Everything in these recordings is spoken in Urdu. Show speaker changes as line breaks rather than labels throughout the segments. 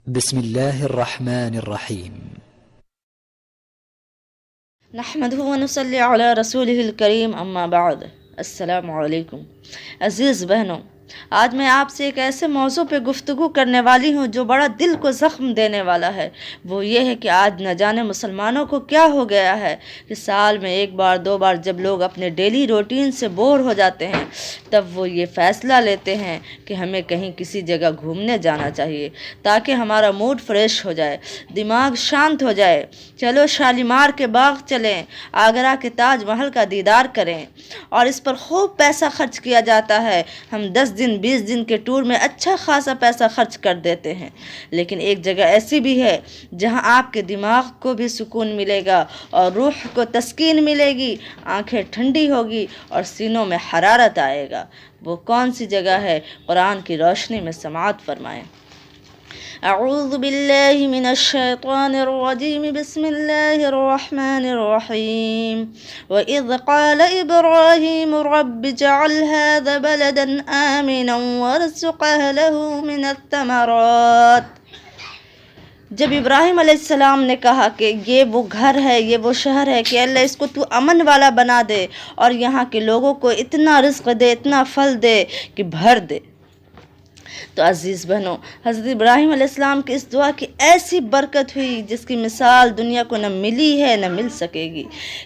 بسم الله الرحمن الرحيم.
نحمده ونصلي على رسوله الکریم اما بعد. السلام علیکم. عزیز بہنوں، آج میں آپ سے ایک ایسے موضوع پہ گفتگو کرنے والی ہوں جو بڑا دل کو زخم دینے والا ہے. وہ یہ ہے کہ آج نہ جانے مسلمانوں کو کیا ہو گیا ہے کہ سال میں ایک بار دو بار جب لوگ اپنے ڈیلی روٹین سے بور ہو جاتے ہیں تب وہ یہ فیصلہ لیتے ہیں کہ ہمیں کہیں کسی جگہ گھومنے جانا چاہیے تاکہ ہمارا موڈ فریش ہو جائے، دماغ شانت ہو جائے. چلو شالیمار کے باغ چلیں، آگرہ کے تاج محل کا دیدار کریں، اور اس پر خوب پیسہ خرچ کیا جاتا ہے. ہم 10 دن 20 دن کے ٹور میں اچھا خاصا پیسہ خرچ کر دیتے ہیں. لیکن ایک جگہ ایسی بھی ہے جہاں آپ کے دماغ کو بھی سکون ملے گا اور روح کو تسکین ملے گی، آنکھیں ٹھنڈی ہوگی اور سینوں میں حرارت آئے گا. وہ کون سی جگہ ہے؟ قرآن کی روشنی میں سماعت فرمائیں. اعوذ باللہ من الشیطان الرجیم، بسم اللہ الرحمن الرحیم. وَإِذْ قَالَ إِبْرَاهِيمُ رَبِّ اجْعَلْ هَذَا بَلَدًا آمِنًا وَارْزُقْ أَهْلَهُ مِنَ الثَّمَرَاتِ. جب ابراہیم علیہ السلام نے کہا کہ یہ وہ گھر ہے، یہ وہ شہر ہے کہ اللہ اس کو تو امن والا بنا دے اور یہاں کے لوگوں کو اتنا رزق دے، اتنا پھل دے کہ بھر دے، تو عزیز بہنوں، حضرت ابراہیم علیہ السلام کی اس دعا کی ایسی برکت ہوئی جس کی مثال دنیا کو نہ ملی ہے نہ مل سکے گی.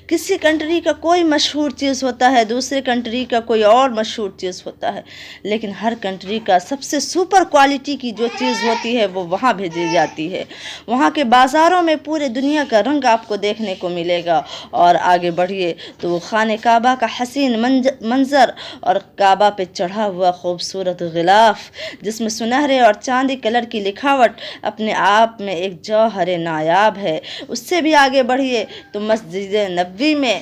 کسی کنٹری کا کوئی مشہور چیز ہوتا ہے، دوسرے کنٹری کا کوئی اور مشہور چیز ہوتا ہے، لیکن ہر کنٹری کا سب سے سپر کوالٹی کی جو چیز ہوتی ہے وہ وہاں بھیجی جاتی ہے. وہاں کے بازاروں میں پورے دنیا کا رنگ آپ کو دیکھنے کو ملے گا. اور آگے بڑھیے تو وہ خانہ کعبہ کا حسین منظر اور کعبہ پہ چڑھا ہوا خوبصورت غلاف جس میں سنہرے اور چاندی کلر کی لکھاوٹ اپنے آپ میں ایک جوہر نایاب ہے. اس سے بھی آگے بڑھیے تو مسجد نبوی میں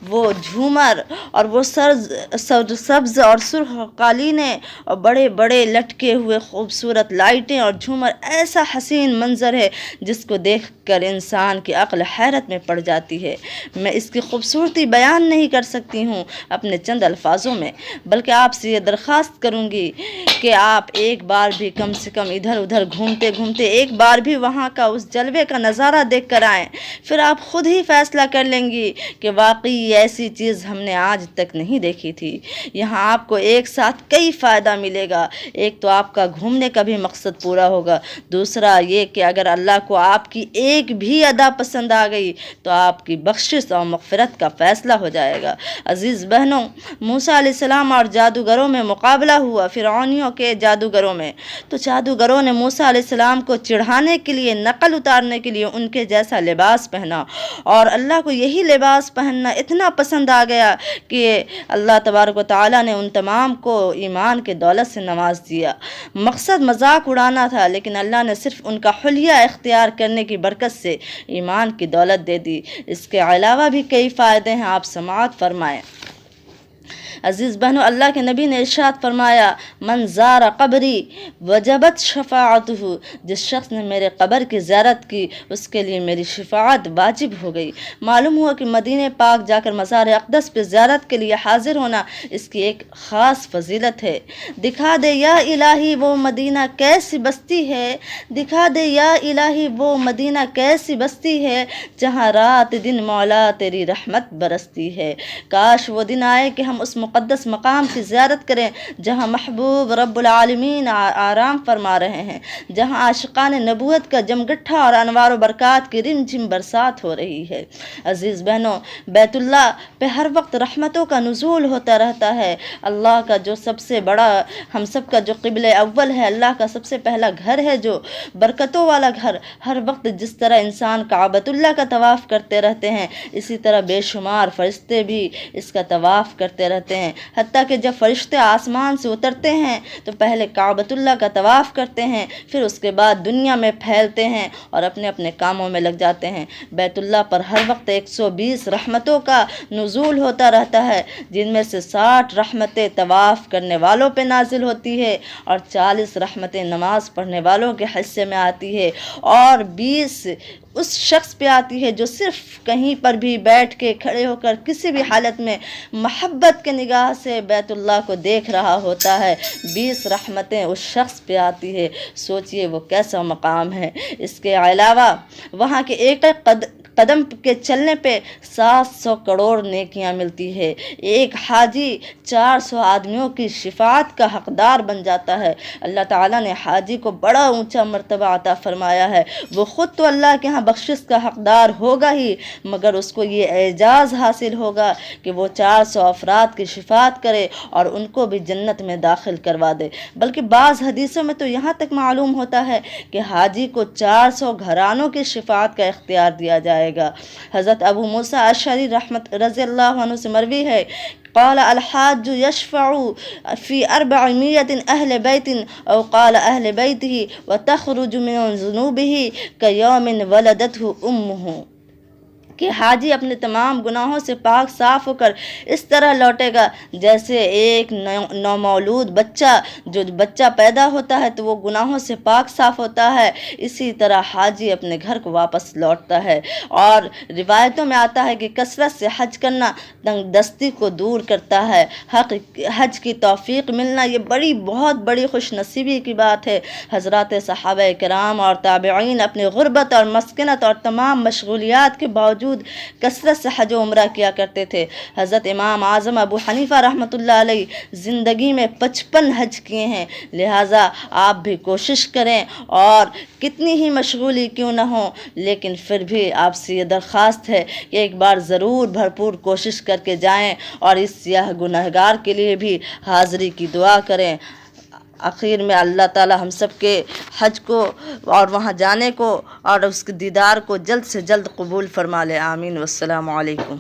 وہ جھومر اور وہ سبز اور سرخ قالینیں اور بڑے بڑے لٹکے ہوئے خوبصورت لائٹیں اور جھومر ایسا حسین منظر ہے جس کو دیکھ کر انسان کی عقل حیرت میں پڑ جاتی ہے. میں اس کی خوبصورتی بیان نہیں کر سکتی ہوں اپنے چند الفاظوں میں، بلکہ آپ سے یہ درخواست کروں گی کہ آپ ایک بار بھی کم سے کم ادھر ادھر گھومتے گھومتے ایک بار بھی وہاں کا اس جلوے کا نظارہ دیکھ کر آئیں. پھر آپ خود ہی فیصلہ کر لیں گی کہ واقعی ایسی چیز ہم نے آج تک نہیں دیکھی تھی. یہاں آپ کو ایک ساتھ کئی فائدہ ملے گا. ایک تو آپ کا گھومنے کا بھی مقصد پورا ہوگا، دوسرا یہ کہ اگر اللہ کو آپ کی ایک بھی ادا پسند آ گئی تو آپ کی بخشش اور مغفرت کا فیصلہ ہو جائے گا. عزیز بہنوں، موسیٰ علیہ السلام اور جادوگروں میں مقابلہ ہوا فرعونیوں کے جادوگروں میں. تو جادوگروں نے موسیٰ علیہ السلام کو چڑھانے کے لیے، نقل اتارنے کے لیے ان کے جیسا لباس پہنا، اور اللہ کو یہی لباس پہننا اتنا پسند آ گیا کہ اللہ تبارک و تعالیٰ نے ان تمام کو ایمان کے دولت سے نواز دیا. مقصد مذاق اڑانا تھا، لیکن اللہ نے صرف ان کا حلیہ اختیار کرنے کی برکت سے ایمان کی دولت دے دی. اس کے علاوہ بھی کئی فائدے ہیں، آپ سماعت فرمائیں. عزیز بہنوں، اللہ کے نبی نے ارشاد فرمایا، من زار قبری وجبت شفاعتہ، جس شخص نے میرے قبر کی زیارت کی اس کے لیے میری شفاعت واجب ہو گئی. معلوم ہوا کہ مدینہ پاک جا کر مزار اقدس پہ زیارت کے لیے حاضر ہونا اس کی ایک خاص فضیلت ہے. دکھا دے یا الہی وہ مدینہ کیسی بستی ہے، دکھا دے یا الہی وہ مدینہ کیسی بستی ہے جہاں رات دن مولا تیری رحمت برستی ہے. کاش وہ دن آئے کہ ہم اس مقدس مقام کی زیارت کریں جہاں محبوب رب العالمین آرام فرما رہے ہیں، جہاں عاشقان نبوت کا جمگٹھا اور انوار و برکات کی رم جھم برسات ہو رہی ہے. عزیز بہنوں، بیت اللہ پہ ہر وقت رحمتوں کا نزول ہوتا رہتا ہے. اللہ کا جو سب سے بڑا، ہم سب کا جو قبلہ اول ہے، اللہ کا سب سے پہلا گھر ہے جو برکتوں والا گھر. ہر وقت جس طرح انسان کعبۃ اللہ کا طواف کرتے رہتے ہیں اسی طرح بے شمار فرشتے بھی اس کا طواف کرتے رہتے ہیں. حتیٰ کہ جب فرشتے آسمان سے اترتے ہیں تو پہلے کعبۃ اللہ کا طواف کرتے ہیں، پھر اس کے بعد دنیا میں پھیلتے ہیں اور اپنے اپنے کاموں میں لگ جاتے ہیں. بیت اللہ پر ہر وقت 120 رحمتوں کا نزول ہوتا رہتا ہے، جن میں سے 60 رحمتیں طواف کرنے والوں پہ نازل ہوتی ہے اور 40 رحمتیں نماز پڑھنے والوں کے حصے میں آتی ہے، اور 20 اس شخص پہ آتی ہے جو صرف کہیں پر بھی بیٹھ کے کھڑے ہو کر کسی بھی حالت میں محبت کے نگاہ سے بیت اللہ کو دیکھ رہا ہوتا ہے، 20 رحمتیں اس شخص پہ آتی ہے۔ سوچئے وہ کیسا مقام ہے۔ اس کے علاوہ وہاں کے ایک قدم کے چلنے پہ 700 کروڑ نیکیاں ملتی ہے۔ ایک حاجی 400 آدمیوں کی شفاعت کا حقدار بن جاتا ہے۔ اللہ تعالیٰ نے حاجی کو بڑا اونچا مرتبہ عطا فرمایا ہے۔ وہ خود تو اللہ کے ہاں بخشش کا حقدار ہوگا ہی، مگر اس کو یہ اعزاز حاصل ہوگا کہ وہ 400 افراد کی شفاعت کرے اور ان کو بھی جنت میں داخل کروا دے۔ بلکہ بعض حدیثوں میں تو یہاں تک معلوم ہوتا ہے کہ حاجی کو 400 گھرانوں کی شفاعت کا اختیار دیا جائے گا۔ حضرت ابو موسیٰ اشعری رضی اللہ عنہ سے مروی ہے، قال الحاج يشفع في 400 أهل بيت أو قال أهل بيته وتخرج من ذنوبه كيوم ولدته أمه، کہ حاجی اپنے تمام گناہوں سے پاک صاف ہو کر اس طرح لوٹے گا جیسے ایک نومولود بچہ، جو بچہ پیدا ہوتا ہے تو وہ گناہوں سے پاک صاف ہوتا ہے، اسی طرح حاجی اپنے گھر کو واپس لوٹتا ہے۔ اور روایتوں میں آتا ہے کہ کثرت سے حج کرنا تنگ دستی کو دور کرتا ہے۔ حج کی توفیق ملنا یہ بہت بڑی خوش نصیبی کی بات ہے۔ حضرات صحابہ کرام اور تابعین اپنی غربت اور مسکنت اور تمام مشغولیات کے باوجود کثرت سے حج و عمرہ کیا کرتے تھے۔ حضرت امام اعظم ابو حنیفہ رحمۃ اللہ علیہ زندگی میں 55 حج کیے ہیں، لہٰذا آپ بھی کوشش کریں، اور کتنی ہی مشغولی کیوں نہ ہو لیکن پھر بھی آپ سے یہ درخواست ہے کہ ایک بار ضرور بھرپور کوشش کر کے جائیں اور اس سیاہ گنہگار کے لیے بھی حاضری کی دعا کریں۔ آخر میں اللہ تعالی ہم سب کے حج کو اور وہاں جانے کو اور اس کے دیدار کو جلد سے جلد قبول فرما لے، آمین۔ والسلام علیکم۔